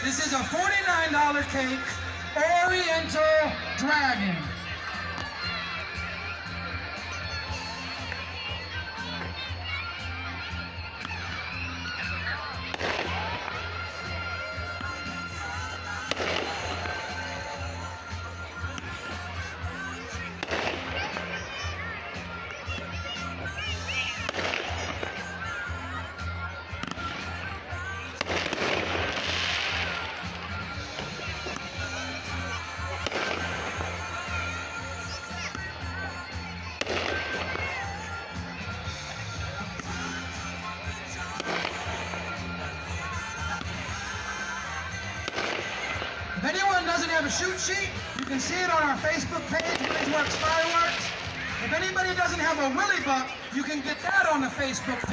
This is a $49 cake, Oriental Dragon. If anyone doesn't have a shoot sheet, you can see it on our Facebook page, Willys Works Fireworks. If anybody doesn't have a Willy Buck, you can get that on the Facebook page.